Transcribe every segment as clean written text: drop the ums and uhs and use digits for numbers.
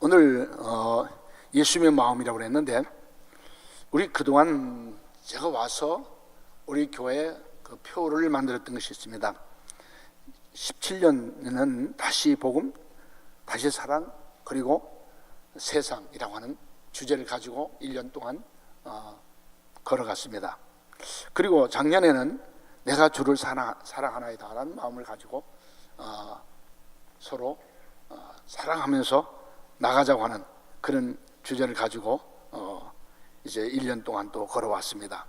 오늘 예수님의 마음이라고 그랬는데, 우리 그동안 제가 와서 우리 교회 그 표를 만들었던 것이 있습니다. 17년에는 다시 복음, 다시 사랑, 그리고 세상이라고 하는 주제를 가지고 1년 동안 걸어갔습니다. 그리고 작년에는 내가 주를 사랑하나이다 라는 마음을 가지고 서로 사랑하면서 나가자고 하는 그런 주제를 가지고 이제 1년 동안 또 걸어왔습니다.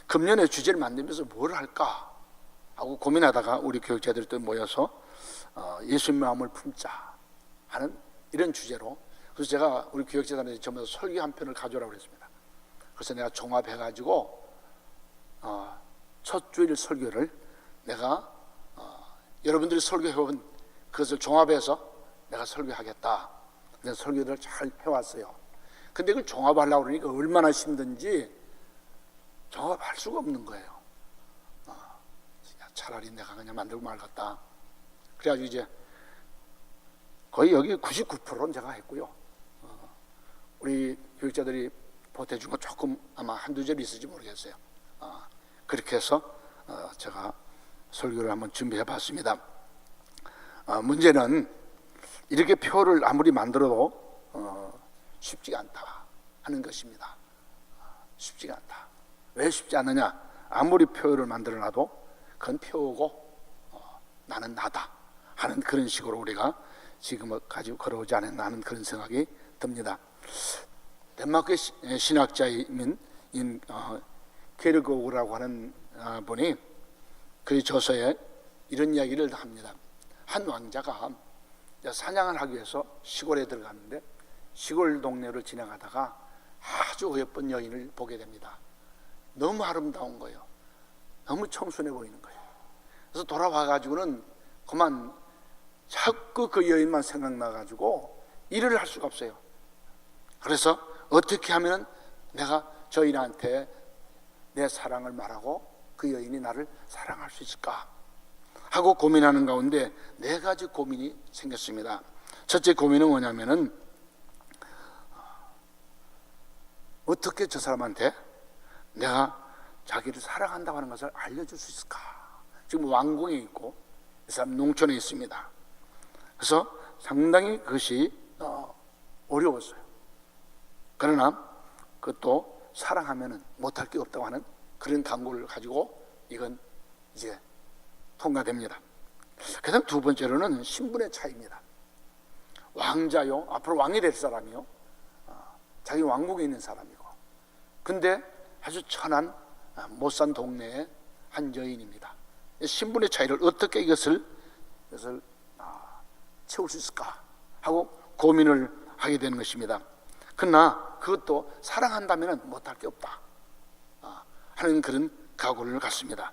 금년에 주제를 만들면서 뭘 할까 하고 고민하다가 우리 교육자들이 또 모여서 예수님 마음을 품자 하는 이런 주제로, 그래서 제가 우리 교육자들한테 전부 설교 한 편을 가져오라고 그랬습니다. 그래서 내가 종합해가지고 첫 주일 설교를 내가 여러분들이 설교해본 그것을 종합해서 내가 설교하겠다. 그래서 설교를 잘 해왔어요. 근데 그걸 종합하려고 그러니까 얼마나 힘든지 종합할 수가 없는 거예요. 차라리 내가 그냥 만들고 말겠다. 그래가지고 이제 거의 여기 99%는 제가 했고요. 우리 교육자들이 보태준 거 조금 아마 한두 절 있을지 모르겠어요. 그렇게 해서 제가 설교를 한번 준비해 봤습니다. 문제는 이렇게 표를 아무리 만들어도 쉽지가 않다 하는 것입니다. 쉽지가 않다. 왜 쉽지 않느냐? 아무리 표를 만들어놔도 그건 표고 나는 나다 하는 그런 식으로 우리가 지금 가지고 걸어오지 않았나 하는 그런 생각이 듭니다. 덴마크의 신학자인 케르고그라고 하는 분이 그의 저서에 이런 이야기를 합니다. 한 왕자가 사냥을 하기 위해서 시골에 들어갔는데 시골 동네를 지나가다가 아주 예쁜 여인을 보게 됩니다. 너무 아름다운 거예요. 너무 청순해 보이는 거예요. 그래서 돌아와가지고는 그만 자꾸 그 여인만 생각나가지고 일을 할 수가 없어요. 그래서 어떻게 하면 내가 저 여인한테 내 사랑을 말하고 그 여인이 나를 사랑할 수 있을까 하고 고민하는 가운데 4가지 고민이 생겼습니다. 첫째 고민은 뭐냐면은 어떻게 저 사람한테 내가 자기를 사랑한다고 하는 것을 알려줄 수 있을까? 지금 왕궁에 있고 이 사람 농촌에 있습니다. 그래서 상당히 그것이 어려웠어요. 그러나 그것도 사랑하면은 못할 게 없다고 하는 그런 강구를 가지고 이건 이제 통과됩니다. 그 다음 두 번째로는 신분의 차이입니다. 왕자요, 앞으로 왕이 될 사람이요, 자기 왕국에 있는 사람이고, 근데 아주 천한 못 산 동네의 한 여인입니다. 신분의 차이를 어떻게 이것을 채울 수 있을까 하고 고민을 하게 되는 것입니다. 그러나 그것도 사랑한다면 못할 게 없다 하는 그런 각오를 갖습니다.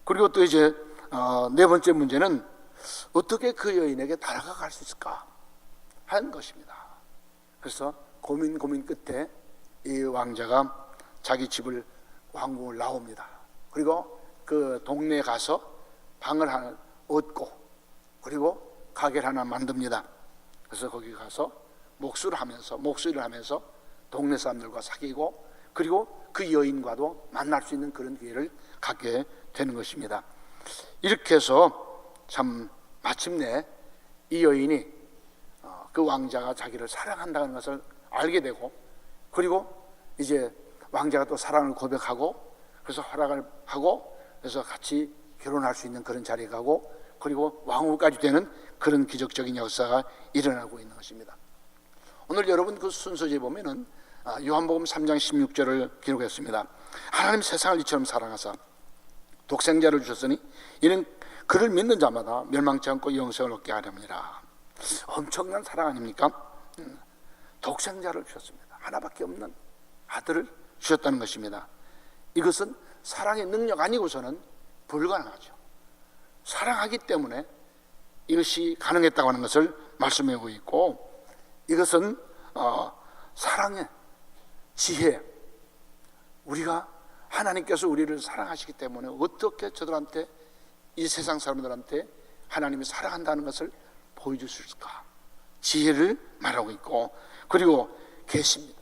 그리고 또 이제 4번째 문제는 어떻게 그 여인에게 다가갈 수 있을까 하는 것입니다. 그래서 고민 끝에 이 왕자가 자기 집을 왕궁을 나옵니다. 그리고 그 동네에 가서 방을 하나 얻고 그리고 가게를 하나 만듭니다. 그래서 거기 가서 목수를 하면서 동네 사람들과 사귀고 그리고 그 여인과도 만날 수 있는 그런 기회를 갖게 되는 것입니다. 이렇게 해서 참 마침내 이 여인이 그 왕자가 자기를 사랑한다는 것을 알게 되고, 그리고 이제 왕자가 또 사랑을 고백하고 그래서 허락을 하고 그래서 같이 결혼할 수 있는 그런 자리에 가고 그리고 왕후까지 되는 그런 기적적인 역사가 일어나고 있는 것입니다. 오늘 여러분 그 순서지에 보면은 요한복음 3장 16절을 기록했습니다. 하나님 세상을 이처럼 사랑하사 독생자를 주셨으니 이는 그를 믿는 자마다 멸망치 않고 영생을 얻게 하렵니다. 엄청난 사랑 아닙니까? 독생자를 주셨습니다. 하나밖에 없는 아들을 주셨다는 것입니다. 이것은 사랑의 능력 아니고서는 불가능하죠. 사랑하기 때문에 이것이 가능했다고 하는 것을 말씀하고 있고, 이것은 사랑의 지혜, 우리가 하나님께서 우리를 사랑하시기 때문에 어떻게 저들한테, 이 세상 사람들한테 하나님이 사랑한다는 것을 보여줄 수 있을까? 지혜를 말하고 있고, 그리고 계시입니다.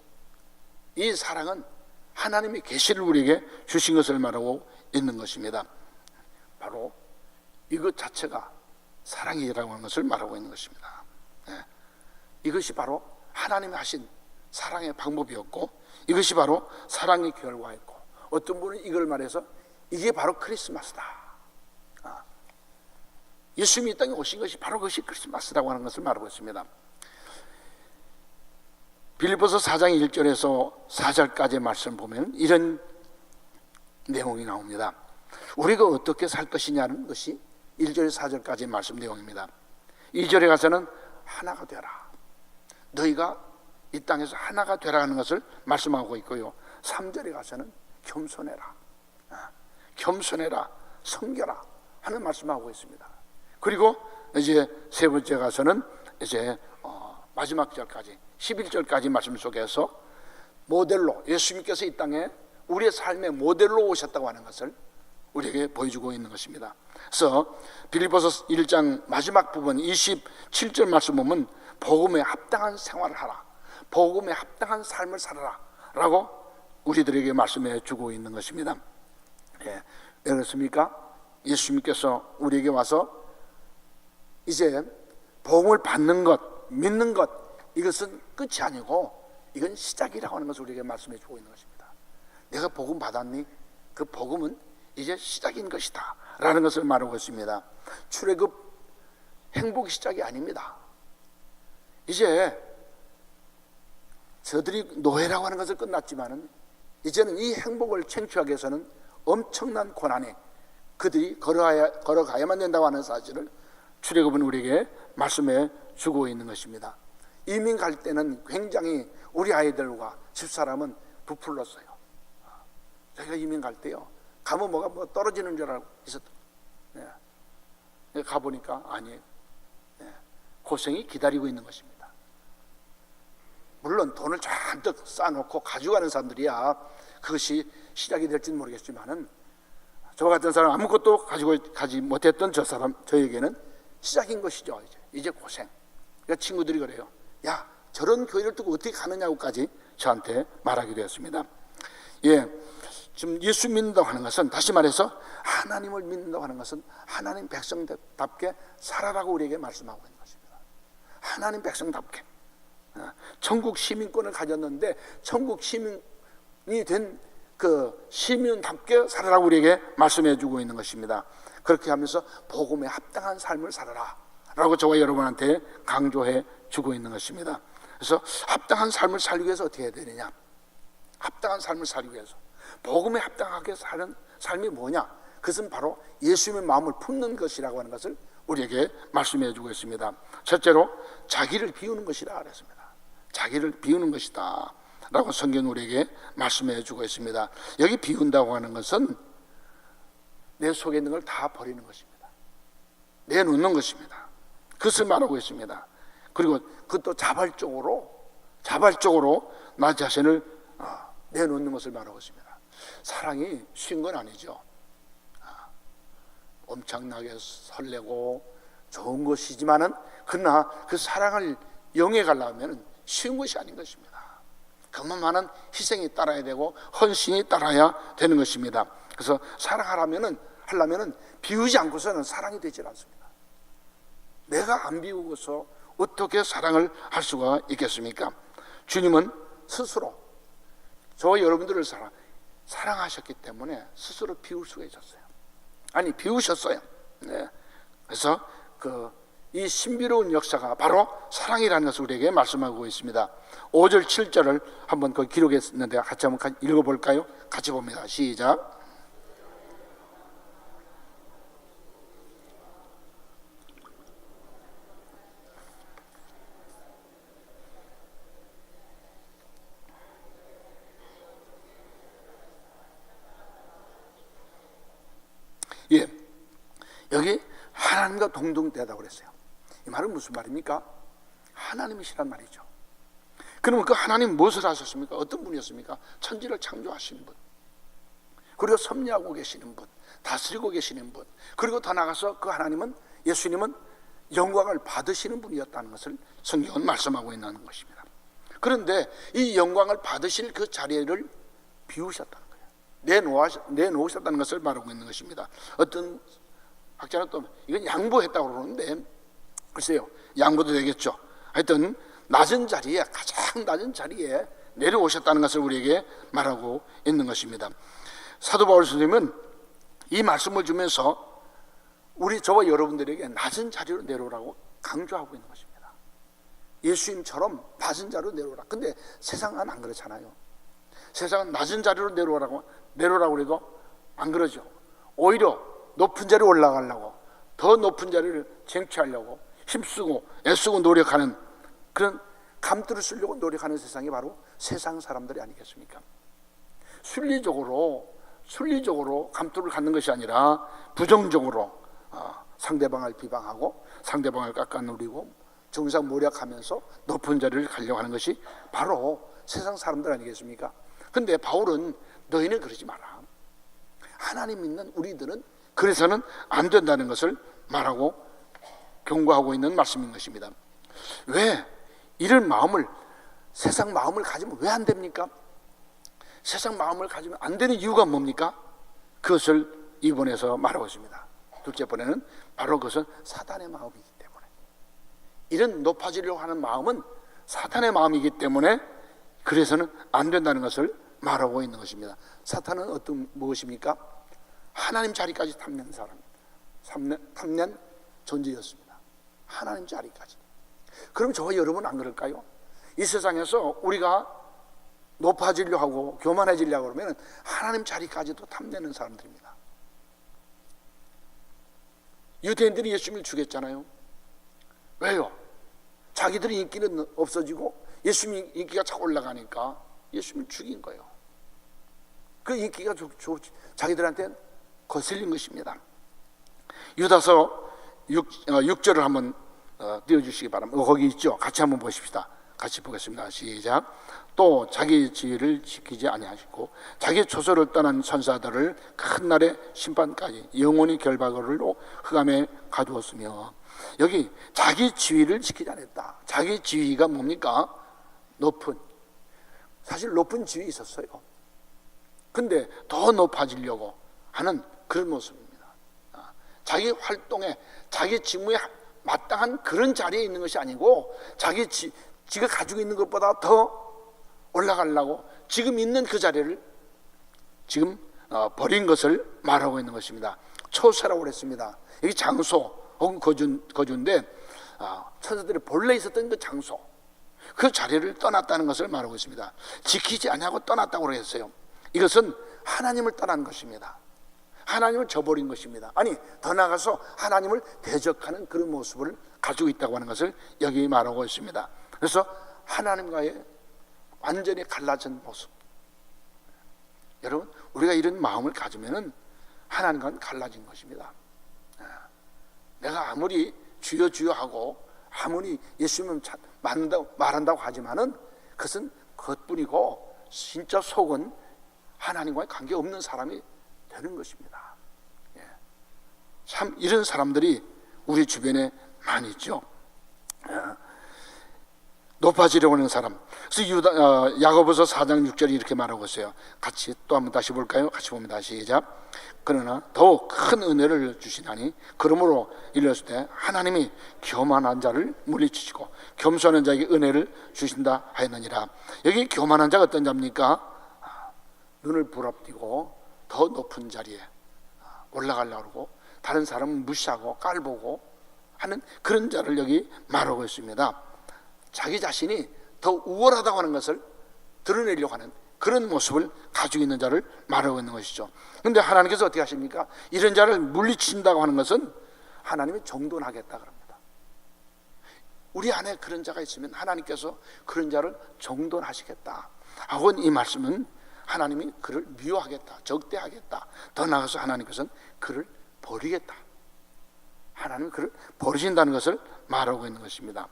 이 사랑은 하나님의 계시를 우리에게 주신 것을 말하고 있는 것입니다. 바로 이것 자체가 사랑이라고 하는 것을 말하고 있는 것입니다. 이것이 바로 하나님이 하신 사랑의 방법이었고, 이것이 바로 사랑의 결과였고, 어떤 분은 이걸 말해서 이게 바로 크리스마스다. 예수님이 이 땅에 오신 것이 바로 그것이 크리스마스라고 하는 것을 말하고 있습니다. 빌립보서 4장 1절에서 4절까지의 말씀 보면 이런 내용이 나옵니다. 우리가 어떻게 살 것이냐는 것이 1절에서 4절까지의 말씀 내용입니다. 2절에 가서는 하나가 되라, 너희가 이 땅에서 하나가 되라 하는 것을 말씀하고 있고요, 3절에 가서는 겸손해라, 겸손해라, 섬겨라 하는 말씀하고 있습니다. 그리고 이제 세 번째 가서는 이제 마지막 절까지 11절까지 말씀 속에서 모델로, 예수님께서 이 땅에 우리의 삶의 모델로 오셨다고 하는 것을 우리에게 보여주고 있는 것입니다. 그래서 빌립보서 1장 마지막 부분 27절 말씀 보면 복음에 합당한 생활을 하라, 복음에 합당한 삶을 살아라 라고 우리들에게 말씀해 주고 있는 것입니다. 왜 그렇습니까? 예수님께서 우리에게 와서 이제 복음을 받는 것, 믿는 것, 이것은 끝이 아니고 이건 시작이라고 하는 것을 우리에게 말씀해 주고 있는 것입니다. 내가 복음 받았니? 그 복음은 이제 시작인 것이다 라는 것을 말하고 있습니다. 출애굽 행복의 시작이 아닙니다. 이제 저들이 노예라고 하는 것을 끝났지만은 이제는 이 행복을 창출하기 위해서는 엄청난 고난에 그들이 걸어가야만 된다고 하는 사실을 출애굽은 우리에게 말씀해 주고 있는 것입니다. 이민 갈 때는 굉장히 우리 아이들과 집사람은 부풀렀어요. 저희가 이민 갈 때요, 가면 뭐가 떨어지는 줄 알고 있었던. 가보니까 아니에요. 고생이 기다리고 있는 것입니다. 물론 돈을 잔뜩 쌓아놓고 가져가는 사람들이야 그것이 시작이 될지는 모르겠지만은, 저 같은 사람 아무것도 가지고 가지 못했던 저에게는 시작인 것이죠. 이제 고생. 그러니까 친구들이 그래요. 야, 저런 교회를 두고 어떻게 가느냐고까지 저한테 말하게 되었습니다. 지금 예수 믿는다고 하는 것은, 다시 말해서 하나님을 믿는다고 하는 것은 하나님 백성답게 살아라고 우리에게 말씀하고 있는 것입니다. 하나님 백성답게 천국 시민권을 가졌는데 천국 시민이 된 그 시민답게 살아라고 우리에게 말씀해 주고 있는 것입니다. 그렇게 하면서 복음에 합당한 삶을 살아라 라고 저와 여러분한테 강조해 주고 있는 것입니다. 그래서 합당한 삶을 살기 위해서 어떻게 해야 되느냐, 합당한 삶을 살기 위해서 복음에 합당하게 사는 삶이 뭐냐, 그것은 바로 예수님의 마음을 품는 것이라고 하는 것을 우리에게 말씀해 주고 있습니다. 첫째로 자기를 비우는 것이라 그랬습니다. 자기를 비우는 것이다 라고 성경은 우리에게 말씀해 주고 있습니다. 여기 비운다고 하는 것은 내 속에 있는 걸 다 버리는 것입니다. 내놓는 것입니다. 그것을 말하고 있습니다. 그리고 그것도 자발적으로 나 자신을 내놓는 것을 말하고 있습니다. 사랑이 쉬운 건 아니죠. 엄청나게 설레고 좋은 것이지만은, 그러나 그 사랑을 영해 가려면 쉬운 것이 아닌 것입니다. 그만한 희생이 따라야 되고 헌신이 따라야 되는 것입니다. 그래서 사랑하려면은 비우지 않고서는 사랑이 되질 않습니다. 내가 안 비우고서 어떻게 사랑을 할 수가 있겠습니까? 주님은 스스로 저와 여러분들을 사랑하셨기 때문에 스스로 비울 수가 있었어요. 아니, 비우셨어요. 그래서 이 신비로운 역사가 바로 사랑이라는 것을 우리에게 말씀하고 있습니다. 5절 7절을 한번 거기 기록했는데 같이 한번 읽어볼까요? 같이 봅니다. 시작. 여기 하나님과 동등되다고 그랬어요. 이 말은 무슨 말입니까? 하나님이시란 말이죠. 그러면 그 하나님 무엇을 하셨습니까? 어떤 분이었습니까? 천지를 창조하신 분, 그리고 섭리하고 계시는 분, 다스리고 계시는 분, 그리고 더 나아가서 그 하나님은, 예수님은 영광을 받으시는 분이었다는 것을 성경은 말씀하고 있는 것입니다. 그런데 이 영광을 받으실 그 자리를 비우셨다는 거예요. 내놓으셨다는 것을 말하고 있는 것입니다. 어떤 학자는 또 이건 양보했다고 그러는데, 글쎄요, 양보도 되겠죠. 하여튼 낮은 자리에, 가장 낮은 자리에 내려오셨다는 것을 우리에게 말하고 있는 것입니다. 사도 바울 선생님은 이 말씀을 주면서 저와 여러분들에게 낮은 자리로 내려오라고 강조하고 있는 것입니다. 예수님처럼 낮은 자리로 내려오라. 근데 세상은 안 그렇잖아요. 세상은 낮은 자리로 내려오라고 해도 안 그러죠. 오히려 높은 자리로 올라가려고, 더 높은 자리를 쟁취하려고 힘쓰고 애쓰고 노력하는, 그런 감투를 쓰려고 노력하는 세상이 바로 세상 사람들이 아니겠습니까? 순리적으로 감투를 갖는 것이 아니라 부정적으로 상대방을 비방하고 상대방을 깎아누리고 정상모략하면서 높은 자리를 가려고 하는 것이 바로 세상 사람들 아니겠습니까? 근데 바울은 너희는 그러지 마라. 하나님 믿는 우리들은 그래서는 안 된다는 것을 말하고 경고하고 있는 말씀인 것입니다. 왜 이런 마음을, 세상 마음을 가지면 왜 안 됩니까? 세상 마음을 가지면 안 되는 이유가 뭡니까? 그것을 이번에서 말하고 있습니다. 둘째 번에는 바로 그것은 사단의 마음이기 때문에, 이런 높아지려고 하는 마음은 사탄의 마음이기 때문에 그래서는 안 된다는 것을 말하고 있는 것입니다. 사탄은 무엇입니까? 하나님 자리까지 탐내는 사람, 탐낸 존재였습니다. 하나님 자리까지. 그럼 저와 여러분 안 그럴까요? 이 세상에서 우리가 높아지려고 하고 교만해지려고 그러면 하나님 자리까지도 탐내는 사람들입니다. 유대인들이 예수님을 죽였잖아요. 왜요? 자기들의 인기는 없어지고 예수님 인기가 자꾸 올라가니까 예수님을 죽인 거예요. 그 인기가 자기들한테 거슬린 것입니다. 유다서 6절을 한번 띄워주시기 바랍니다. 거기 있죠? 같이 한번 보십시다. 같이 보겠습니다. 시작. 또 자기 지위를 지키지 아니하시고 자기 초소를 떠난 천사들을 큰 날의 심판까지 영원히 결박으로 흑암에 가두었으며, 여기 자기 지위를 지키지 않았다. 자기 지위가 뭡니까? 사실 높은 지위 있었어요. 근데 더 높아지려고 하는 그런 모습입니다. 자기 활동에, 자기 직무에 마땅한 그런 자리에 있는 것이 아니고 지가 가지고 있는 것보다 더 올라가려고 지금 있는 그 자리를 지금 버린 것을 말하고 있는 것입니다. 초세라고 그랬습니다. 여기 장소 혹은 거주인데 천사들이 본래 있었던 그 장소, 그 자리를 떠났다는 것을 말하고 있습니다. 지키지 아니하고 떠났다고 그랬어요. 이것은 하나님을 떠난 것입니다. 하나님을 저버린 것입니다. 아니, 더 나아가서 하나님을 대적하는 그런 모습을 가지고 있다고 하는 것을 여기 말하고 있습니다. 그래서 하나님과의 완전히 갈라진 모습. 여러분, 우리가 이런 마음을 가지면은 하나님과는 갈라진 것입니다. 내가 아무리 주여 주여 하고 아무리 예수님 말한다고 하지만은 그것은 겉뿐이고 진짜 속은 하나님과의 관계 없는 사람이 되는 것입니다. 참 이런 사람들이 우리 주변에 많이 있죠. 높아지려고 하는 사람. 그래서 야고보서 4장 6절이 이렇게 말하고 있어요. 같이 또 한번 다시 볼까요? 같이 봅니다. 시작. 그러나 더욱 큰 은혜를 주시나니 그러므로 일렀을 때 하나님이 교만한 자를 물리치시고 겸손한 자에게 은혜를 주신다 하였느니라. 여기 교만한 자가 어떤 자입니까? 눈을 부릅뜨고 더 높은 자리에 올라가려고 하고 다른 사람은 무시하고 깔보고 하는 그런 자를 여기 말하고 있습니다. 자기 자신이 더 우월하다고 하는 것을 드러내려고 하는 그런 모습을 가지고 있는 자를 말하고 있는 것이죠. 그런데 하나님께서 어떻게 하십니까? 이런 자를 물리친다고 하는 것은 하나님이 정돈하겠다 그럽니다. 우리 안에 그런 자가 있으면 하나님께서 그런 자를 정돈하시겠다 하고 이 말씀은 하나님이 그를 미워하겠다, 적대하겠다. 더 나아가서 하나님께서는 그를 버리겠다. 하나님이 그를 버리신다는 것을 말하고 있는 것입니다.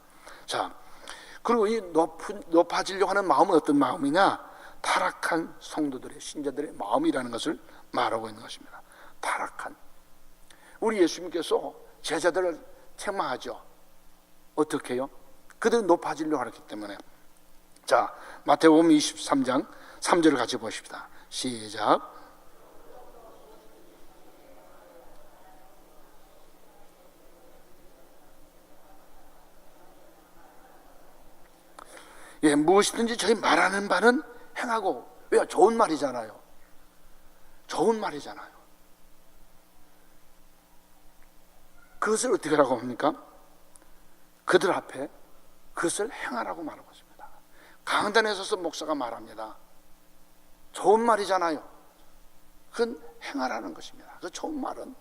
자, 그리고 이 높아지려고 하는 마음은 어떤 마음이냐? 타락한 성도들의, 신자들의 마음이라는 것을 말하고 있는 것입니다. 타락한. 우리 예수님께서 제자들을 책망하죠. 어떻게 해요? 그들이 높아지려고 하기 때문에. 자, 마태복음 23장 3절을 같이 보십시다. 시작. 예, 무엇이든지 저희 말하는 바는 행하고. 왜요? 좋은 말이잖아요. 좋은 말이잖아요. 그것을 어떻게 하라고 합니까? 그들 앞에 그것을 행하라고 말하고 있습니다. 강단에 서서 목사가 말합니다. 좋은 말이잖아요. 그건 행하라는 것입니다. 그 좋은 말은.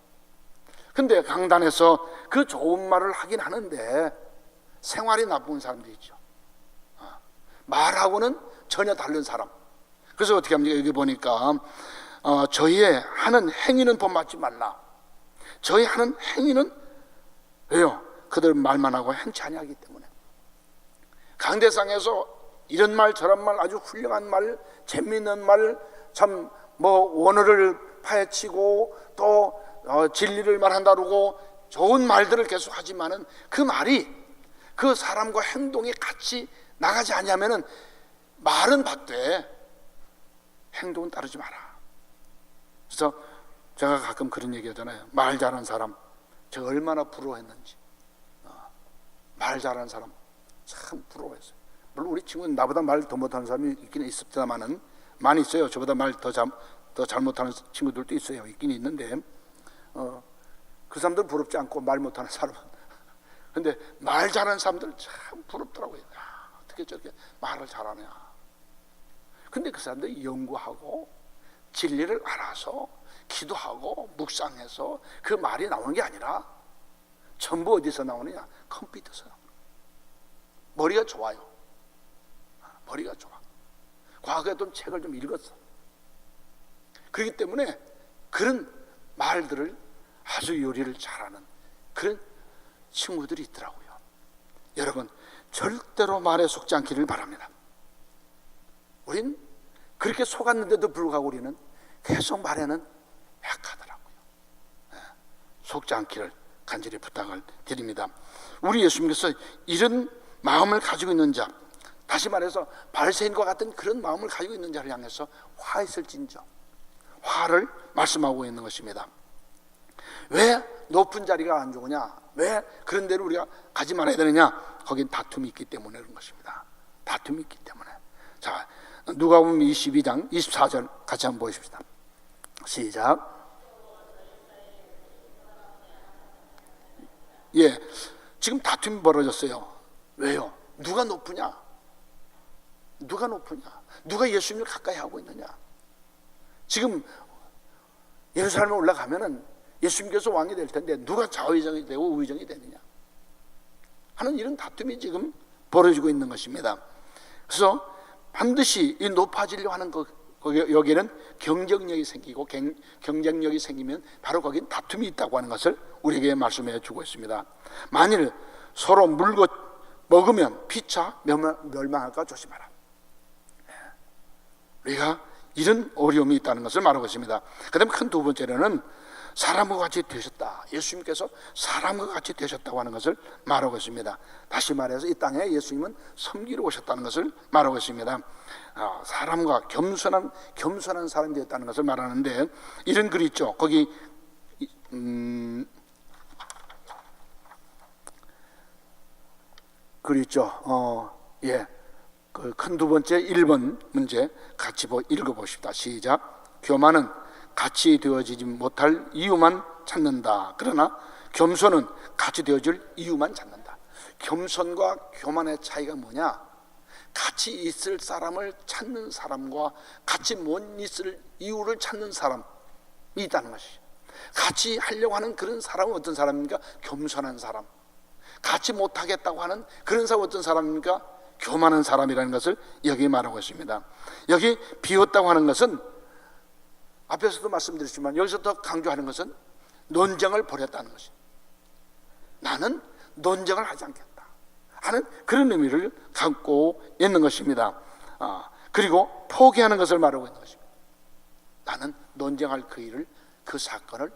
근데 강단에서 그 좋은 말을 하긴 하는데 생활이 나쁜 사람도 있죠. 말하고는 전혀 다른 사람. 그래서 어떻게 합니까? 여기 보니까 저희의 하는 행위는 본받지 말라. 저희 하는 행위는 왜요? 그들 말만 하고 행치 아니하기 때문에. 강대상에서 이런 말 저런 말 아주 훌륭한 말, 재미있는 말, 참 뭐 원어를 파헤치고 또 진리를 말한다고 좋은 말들을 계속 하지만은 그 말이 그 사람과 행동이 같이 나가지 않냐면은 말은 받되 행동은 따르지 마라. 그래서 제가 가끔 그런 얘기 하잖아요. 말 잘하는 사람 제가 얼마나 부러워했는지. 말 잘하는 사람 참 부러워했어요. 물론 우리 친구는 나보다 말 더 못하는 사람이 있긴 있습니다만은 많이 있어요. 저보다 말 더 잘 못하는 친구들도 있어요. 있긴 있는데 그 사람들은 부럽지 않고 말 못하는 사람은. 근데 말 잘하는 사람들 참 부럽더라고요. 어떻게 저렇게 말을 잘하냐. 근데 그 사람들이 연구하고 진리를 알아서 기도하고 묵상해서 그 말이 나오는 게 아니라 전부 어디서 나오느냐? 컴퓨터에서. 머리가 좋아요. 머리가 좋아. 과거에도 책을 좀 읽었어. 그렇기 때문에 그런 말들을 아주 요리를 잘하는 그런 친구들이 있더라고요. 여러분, 절대로 말에 속지 않기를 바랍니다. 우린 그렇게 속았는데도 불구하고 우리는 계속 말에는 약하더라고요. 속지 않기를 간절히 부탁을 드립니다. 우리 예수님께서 이런 마음을 가지고 있는 자, 다시 말해서 바리새인과 같은 그런 마음을 가지고 있는 자를 향해서 화했을진저, 화를 말씀하고 있는 것입니다. 왜 높은 자리가 안 좋으냐? 왜 그런 데로 우리가 가지 말아야 되느냐? 거긴 다툼이 있기 때문에 그런 것입니다. 다툼이 있기 때문에. 자, 누가복음 22장 24절 같이 한번 보십시다. 시작. 예, 지금 다툼이 벌어졌어요. 왜요? 누가 높으냐? 누가 높으냐? 누가 예수님을 가까이 하고 있느냐? 지금 예루살렘에 올라가면은 예수님께서 왕이 될 텐데 누가 좌의정이 되고 우의정이 되느냐 하는 이런 다툼이 지금 벌어지고 있는 것입니다. 그래서 반드시 이 높아지려고 하는 여기는 경쟁력이 생기고 경쟁력이 생기면 바로 거긴 다툼이 있다고 하는 것을 우리에게 말씀해 주고 있습니다. 만일 서로 물고 먹으면 피차 멸망할까 조심하라. 우리가 이런 어려움이 있다는 것을 말하고 있습니다. 그 다음에 큰 두 번째로는 사람과 같이 되셨다. 예수님께서 사람과 같이 되셨다고 하는 것을 말하고 있습니다. 다시 말해서 이 땅에 예수님은 섬기러 오셨다는 것을 말하고 있습니다. 사람과 겸손한 사람이 되었다는 것을 말하는데 이런 글이 있죠. 거기 글이 있죠. 예, 그 큰 두 번째 1번 문제 같이 읽어보십시다. 시작. 교만은 같이 되어지지 못할 이유만 찾는다. 그러나 겸손은 같이 되어질 이유만 찾는다. 겸손과 교만의 차이가 뭐냐? 같이 있을 사람을 찾는 사람과 같이 못 있을 이유를 찾는 사람이 있다는 것이죠. 같이 하려고 하는 그런 사람은 어떤 사람입니까? 겸손한 사람. 같이 못하겠다고 하는 그런 사람은 어떤 사람입니까? 교만한 사람이라는 것을 여기 말하고 있습니다. 여기 비웠다고 하는 것은 앞에서도 말씀드렸지만 여기서 더 강조하는 것은 논쟁을 벌였다는 것입니다. 나는 논쟁을 하지 않겠다 하는 그런 의미를 갖고 있는 것입니다. 그리고 포기하는 것을 말하고 있는 것입니다. 나는 논쟁할 그 일을, 그 사건을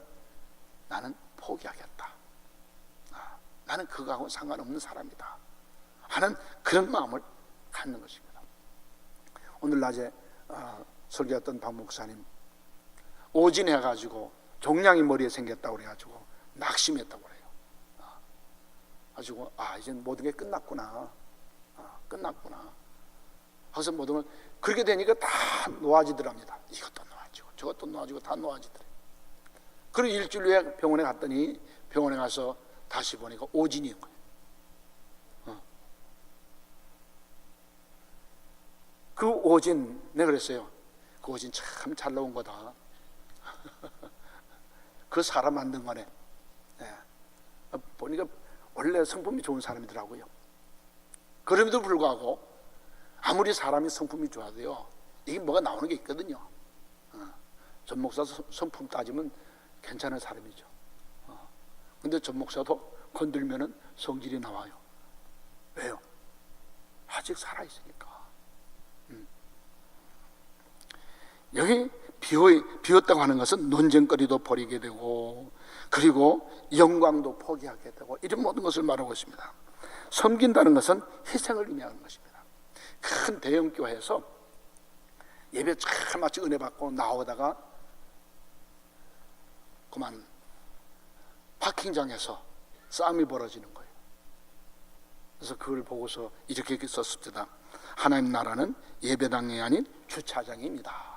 나는 포기하겠다. 나는 그거하고 상관없는 사람이다 하는 그런 마음을 갖는 것입니다. 오늘 낮에 설교했던 박 목사님 오진해가지고 종양이 머리에 생겼다고 그래가지고 낙심했다고 그래요. 가지고 이제 모든 게 끝났구나. 끝났구나. 그래서 모든 걸 그렇게 되니까 다 놓아지더랍니다. 이것도 놓아지고 저것도 놓아지고 다 놓아지더래. 그리고 일주일 후에 병원에 갔더니 병원에 가서 다시 보니까 오진인 거예요. 그 오진, 내가 그랬어요. 그 오진 참 잘 나온 거다. 그 사람 만든 거네. 보니까 원래 성품이 좋은 사람이더라고요. 그럼에도 불구하고 아무리 사람이 성품이 좋아도요, 이게 뭐가 나오는 게 있거든요. 전 목사 성품 따지면 괜찮은 사람이죠. 근데 전 목사도 건들면은 성질이 나와요. 왜요? 아직 살아있으니까. 여기 비웠다고 하는 것은 논쟁거리도 버리게 되고, 그리고 영광도 포기하게 되고, 이런 모든 것을 말하고 있습니다. 섬긴다는 것은 희생을 의미하는 것입니다. 큰 대형 교회에서 예배 잘 마치 은혜 받고 나오다가 그만 파킹장에서 싸움이 벌어지는 거예요. 그래서 그걸 보고서 이렇게 썼습니다. 하나님 나라는 예배당이 아닌 주차장입니다.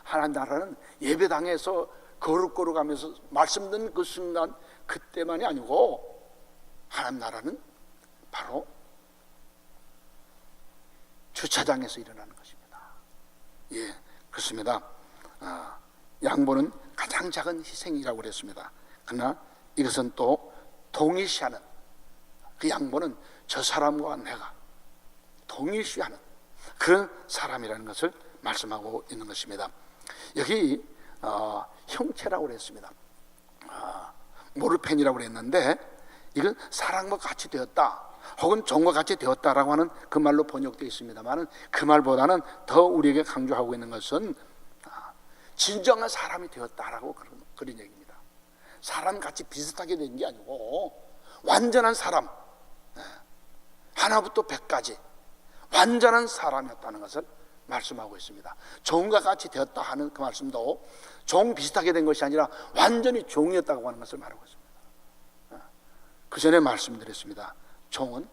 하나님 나라는 예배당에서 거룩거룩하면서 말씀 듣는 그 순간 그때만이 아니고, 하나님 나라는 바로 주차장에서 일어나는 것입니다. 예, 그렇습니다. 양보는 가장 작은 희생이라고 그랬습니다. 그러나 이것은 또 동일시하는, 그 양보는 저 사람과 내가 동일시하는 그런 사람이라는 것을 말씀하고 있는 것입니다. 여기 형체라고 그랬습니다. 모르펜이라고 그랬는데, 이건 사랑과 같이 되었다 혹은 종과 같이 되었다라고 하는 그 말로 번역되어 있습니다만, 그 말보다는 더 우리에게 강조하고 있는 것은 진정한 사람이 되었다라고 그런 얘기입니다. 사람같이 비슷하게 된 게 아니고 완전한 사람, 하나부터 100까지 완전한 사람이었다는 것을 말씀하고 있습니다. 종과 같이 되었다 하는 그 말씀도 종 비슷하게 된 것이 아니라 완전히 종이었다고 하는 것을 말하고 있습니다. 그 전에 말씀드렸습니다. 종은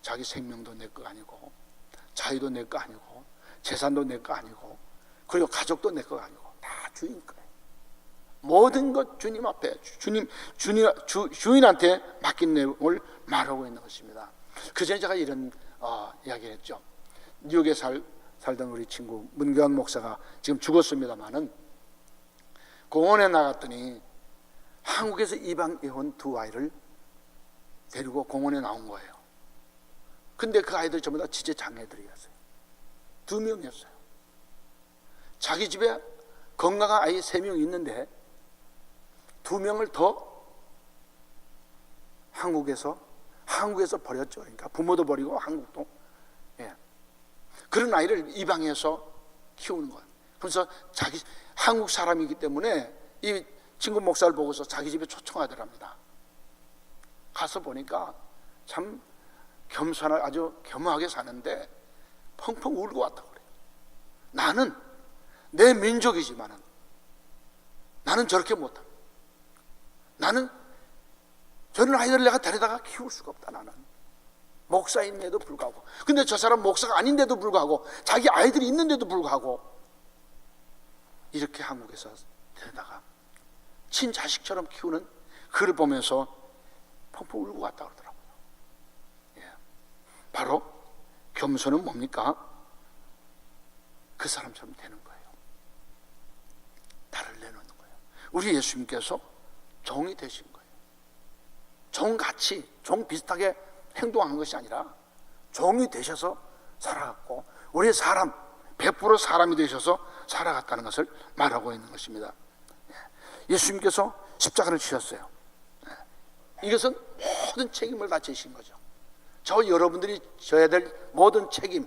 자기 생명도 내 거 아니고, 자유도 내 거 아니고, 재산도 내 거 아니고, 그리고 가족도 내 거 아니고 다 주인 거예요. 모든 것 주님 앞에 주인한테 맡긴 내용을 말하고 있는 것입니다. 그 전에 제가 이런 이야기를 했죠. 뉴욕에 살던 우리 친구 문교환 목사가 지금 죽었습니다마는, 공원에 나갔더니 한국에서 입양해 온 두 아이를 데리고 공원에 나온 거예요. 근데 그 아이들 전부 다 지체 장애들이었어요. 2명이었어요. 자기 집에 건강한 아이 3명 있는데 2명을 더 한국에서 버렸죠. 그러니까 부모도 버리고 한국도. 그런 아이를 입양해서 키우는 거예요. 그래서 자기 한국 사람이기 때문에 이 친구 목사를 보고서 자기 집에 초청하더랍니다. 가서 보니까 참 겸손하게 아주 겸허하게 사는데 펑펑 울고 왔다고 그래요. 나는 내 민족이지만은 나는 저렇게 못한다. 나는 저런 아이들을 내가 데려다가 키울 수가 없다. 나는 목사임에도 불구하고. 근데 저 사람 목사가 아닌데도 불구하고, 자기 아이들이 있는데도 불구하고 이렇게 한국에서 데려다가 친자식처럼 키우는 그를 보면서 펑펑 울고 왔다 그러더라고요. 바로 겸손은 뭡니까? 그 사람처럼 되는 거예요. 나를 내놓는 거예요. 우리 예수님께서 종이 되신 거예요. 종같이, 종 비슷하게 행동한 것이 아니라 종이 되셔서 살아갔고, 우리의 사람 100% 사람이 되셔서 살아갔다는 것을 말하고 있는 것입니다. 예수님께서 십자가를 지셨어요. 이것은 모든 책임을 다 지신 거죠. 저 여러분들이 져야 될 모든 책임,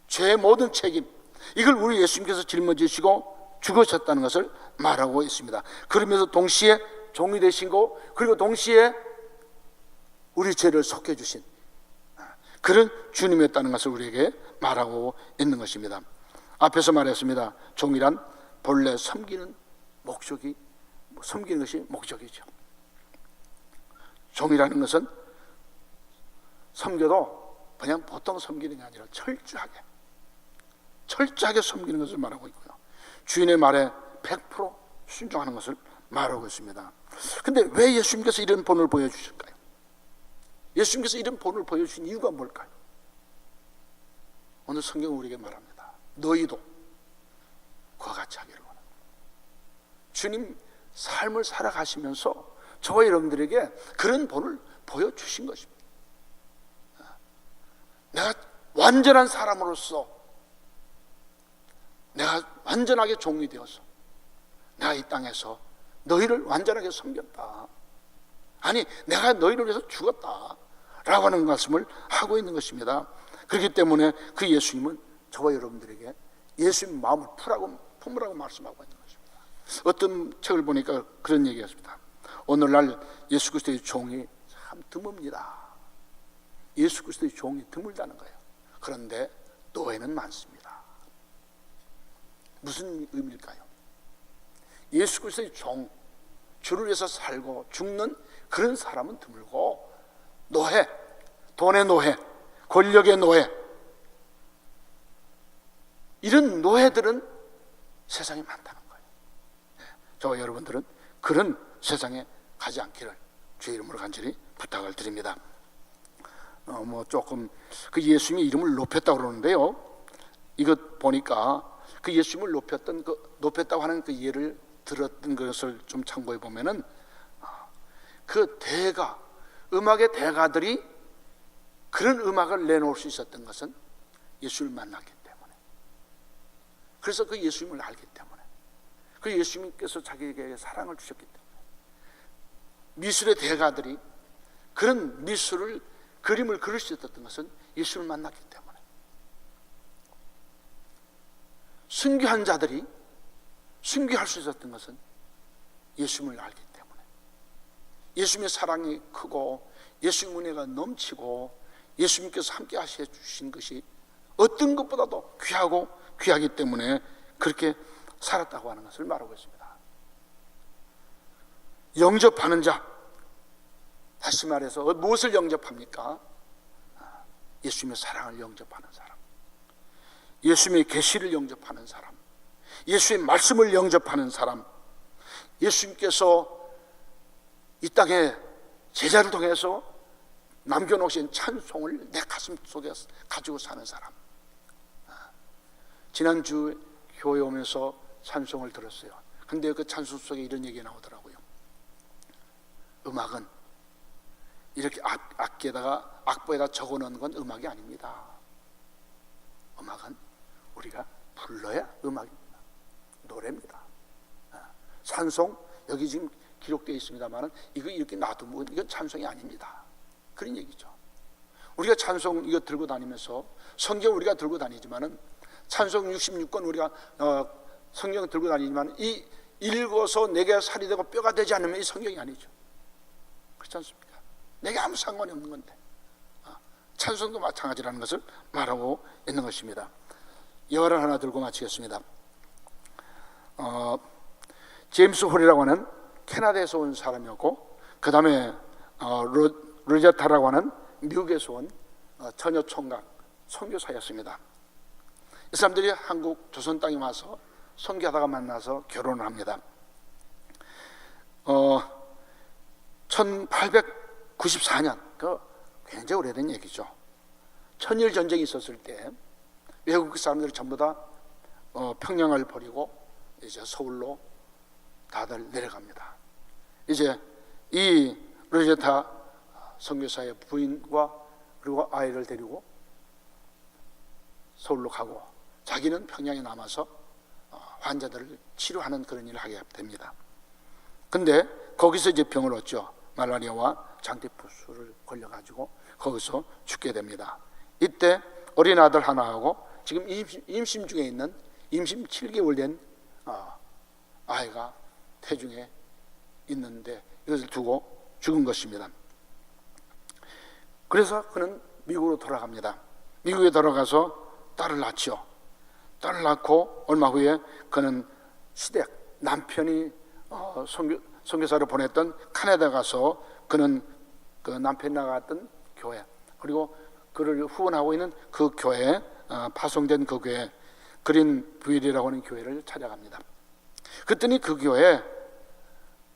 죄의 모든 책임, 이걸 우리 예수님께서 짊어지시고 죽으셨다는 것을 말하고 있습니다. 그러면서 동시에 종이 되신 거, 그리고 동시에 우리 죄를 속해주신 그런 주님이었다는 것을 우리에게 말하고 있는 것입니다. 앞에서 말했습니다. 종이란 본래 섬기는 것이 목적이죠. 종이라는 것은 섬겨도 그냥 보통 섬기는 게 아니라 철저하게 섬기는 것을 말하고 있고요. 주인의 말에 100% 순종하는 것을 말하고 있습니다. 근데 왜 예수님께서 이런 본을 보여주실까요? 예수님께서 이런 본을 보여주신 이유가 뭘까요? 오늘 성경은 우리에게 말합니다. 너희도 그와 같이 하기를 원한다. 주님 삶을 살아가시면서 저와 여러분들에게 그런 본을 보여주신 것입니다. 내가 완전한 사람으로서, 내가 완전하게 종이 되어서 내가 이 땅에서 너희를 완전하게 섬겼다. 아니, 내가 너희를 위해서 죽었다 라고 하는 말씀을 하고 있는 것입니다. 그렇기 때문에 그 예수님은 저와 여러분들에게 예수님 마음을 품으라고 말씀하고 있는 것입니다. 어떤 책을 보니까 그런 얘기였습니다. 오늘날 예수 그리스도의 종이 참 드뭅니다. 예수 그리스도의 종이 드물다는 거예요. 그런데 노예는 많습니다. 무슨 의미일까요? 예수 그리스도의 종, 주를 위해서 살고 죽는 그런 사람은 드물고, 노예, 돈의 노예, 권력의 노예, 이런 노예들은 세상에 많다는 거예요. 저와 여러분들은 그런 세상에 가지 않기를 주의 이름으로 간절히 부탁을 드립니다. 조금 그 예수님의 이름을 높였다고 그러는데요, 이것 보니까 그 예수님을 높였다고 하는 그 예를 들었던 것을 좀 참고해 보면은, 그 음악의 대가들이 그런 음악을 내놓을 수 있었던 것은 예수를 만났기 때문에, 그래서 그 예수님을 알기 때문에, 그 예수님께서 자기에게 사랑을 주셨기 때문에, 미술의 대가들이 그런 그림을 그릴 수 있었던 것은 예수를 만났기 때문에, 순교한 자들이 순교할 수 있었던 것은 예수님을 알기 때문에, 예수님의 사랑이 크고 예수님 은혜가 넘치고 예수님께서 함께 하셔 주신 것이 어떤 것보다도 귀하기 때문에 그렇게 살았다고 하는 것을 말하고 있습니다. 영접하는 자, 다시 말해서 무엇을 영접합니까? 예수님의 사랑을 영접하는 사람, 예수님의 계시를 영접하는 사람, 예수의 말씀을 영접하는 사람, 예수님께서 이 땅에 제자를 통해서 남겨놓으신 찬송을 내 가슴 속에 가지고 사는 사람. 지난주 교회 오면서 찬송을 들었어요. 근데 그 찬송 속에 이런 얘기 나오더라고요. 음악은 이렇게 악보에다 적어놓은 건 음악이 아닙니다. 음악은 우리가 불러야 음악입니다. 노래입니다. 찬송, 여기 지금 기록되어 있습니다만 이거 이렇게 놔두면 이건 찬송이 아닙니다. 그런 얘기죠. 우리가 찬송 이거 들고 다니면서, 성경 우리가 들고 다니지만은, 찬송 66권 우리가 성경 들고 다니지만, 이 읽어서 내게 살이 되고 뼈가 되지 않으면 이 성경이 아니죠. 그렇지 않습니까? 내게 아무 상관이 없는 건데, 찬송도 마찬가지라는 것을 말하고 있는 것입니다. 예화를 하나 들고 마치겠습니다. 제임스 홀이라고 하는 캐나다에서 온 사람이었고, 그 다음에 로제타라고 하는 미국에서 온 처녀 총각 선교사였습니다. 이 사람들이 한국 조선 땅에 와서 선교하다가 만나서 결혼을 합니다. 1894년, 굉장히 오래된 얘기죠. 천일 전쟁이 있었을 때 외국 사람들이 전부 다 평양을 버리고 이제 서울로 다들 내려갑니다. 이제 이 로제타 선교사의 부인과 그리고 아이를 데리고 서울로 가고, 자기는 평양에 남아서 환자들을 치료하는 그런 일을 하게 됩니다. 근데 거기서 이제 병을 얻죠. 말라리아와 장티푸스를 걸려가지고 거기서 죽게 됩니다. 이때 어린 아들 하나하고 지금 임신 중에 있는 임신 7개월 된 아이가 태중에 있는데 이것을 두고 죽은 것입니다. 그래서 그는 미국으로 돌아갑니다. 미국에 돌아가서 딸을 낳죠. 딸을 낳고 얼마 후에 그는 시댁, 남편이 선교사를 보냈던 캐나다 가서 그는 그 남편이 나갔던 교회, 그리고 그를 후원하고 있는 그 교회, 파송된 그 교회, 그린빌이라고 하는 교회를 찾아갑니다. 그랬더니 그 교회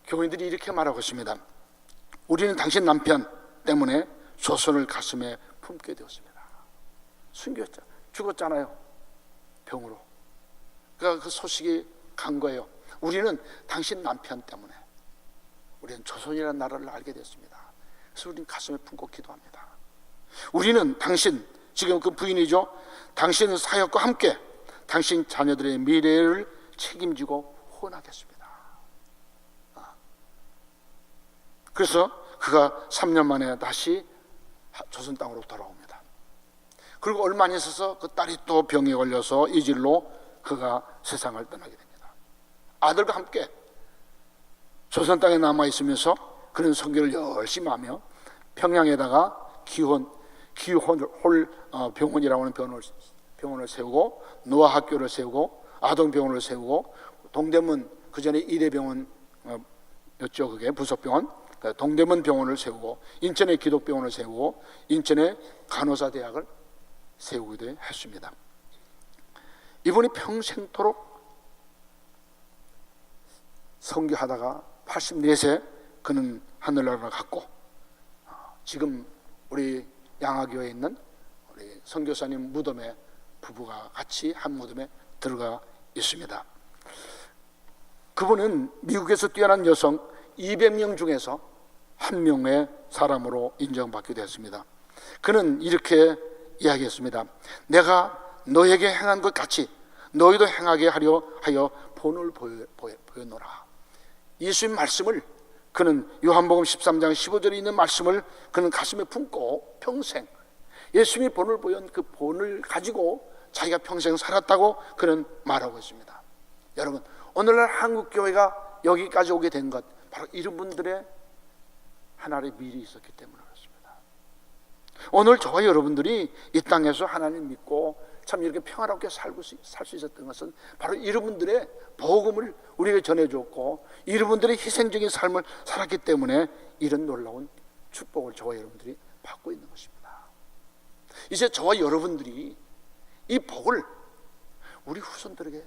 교인들이 이렇게 말하고 있습니다. 우리는 당신 남편 때문에 조선을 가슴에 품게 되었습니다. 순교했죠. 죽었잖아요. 병으로. 그러니까 그 소식이 간 거예요. 우리는 당신 남편 때문에 우리는 조선이라는 나라를 알게 됐습니다. 그래서 우리는 가슴에 품고 기도합니다. 우리는 당신, 지금 그 부인이죠, 당신 사역과 함께 당신 자녀들의 미래를 책임지고 후원하겠습니다. 그래서 그가 3년 만에 다시 조선 땅으로 돌아옵니다. 그리고 얼마 안 있어서 그 딸이 또 병에 걸려서 이질로 그가 세상을 떠나게 됩니다. 아들과 함께 조선 땅에 남아 있으면서 그는 선교를 열심히 하며 평양에다가 기혼홀 병원이라고 하는 병원을 세우고, 노아학교를 세우고, 아동병원을 세우고, 동대문, 그 전에 이대병원이었죠, 그게 부속병원, 동대문 병원을 세우고, 인천의 기독병원을 세우고, 인천의 간호사대학을 세우기도 했습니다. 이분이 평생토록 선교하다가 84세 그는 하늘나라를 갔고, 지금 우리 양화교회에 있는 우리 선교사님 무덤에 부부가 같이 한 무덤에 들어가 있습니다. 그분은 미국에서 뛰어난 여성 200명 중에서 한 명의 사람으로 인정받게 되었습니다. 그는 이렇게 이야기했습니다. 내가 너에게 행한 것 같이 너희도 행하게 하려 하여 본을 보였노라. 예수님 말씀을, 그는 요한복음 13장 15절에 있는 말씀을 그는 가슴에 품고 평생 예수님이 본을 보연 그 본을 가지고 자기가 평생 살았다고 그는 말하고 있습니다. 여러분, 오늘날 한국교회가 여기까지 오게 된 것, 바로 이런 분들의 하나님의 미리 있었기 때문에 그렇습니다. 오늘 저와 여러분들이 이 땅에서 하나님 믿고 참 이렇게 평화롭게 살 수 있었던 것은 바로 이런 분들의 복음을 우리에게 전해줬고, 이런 분들의 희생적인 삶을 살았기 때문에 이런 놀라운 축복을 저와 여러분들이 받고 있는 것입니다. 이제 저와 여러분들이 이 복을 우리 후손들에게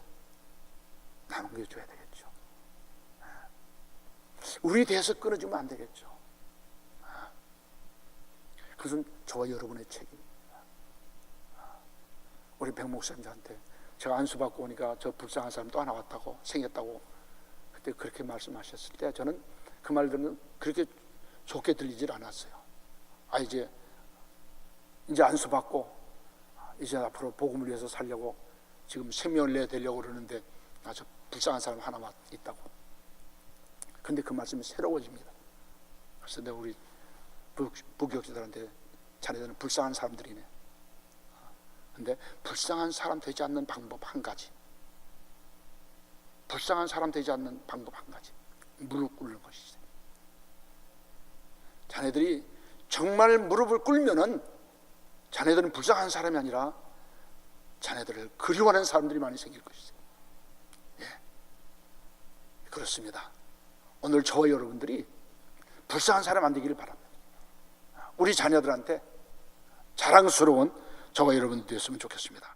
나눠줘야 되겠죠. 우리 대해서 끊어주면 안 되겠죠. 그것은 저와 여러분의 책임입니다. 우리 백 목사님한테 제가 안수받고 오니까 저 불쌍한 사람 또 하나 왔다고, 생겼다고 그때 그렇게 말씀하셨을 때 저는 그 말들은 그렇게 좋게 들리질 않았어요. 이제 안수받고 이제 앞으로 복음을 위해서 살려고 지금 생명을 내되려고 그러는데 저 불쌍한 사람 하나 있다고. 근데 그 말씀이 새로워집니다. 그래서 내가 우리 부교육자들한테 자네들은 불쌍한 사람들이네. 근데 불쌍한 사람 되지 않는 방법 한 가지, 불쌍한 사람 되지 않는 방법 한 가지, 무릎 꿇는 것이지. 자네들이 정말 무릎을 꿇으면은 자네들은 불쌍한 사람이 아니라 자네들을 그리워하는 사람들이 많이 생길 것이죠. 그렇습니다. 오늘 저와 여러분들이 불쌍한 사람 안 되기를 바랍니다. 우리 자녀들한테 자랑스러운 저와 여러분들 되었으면 좋겠습니다.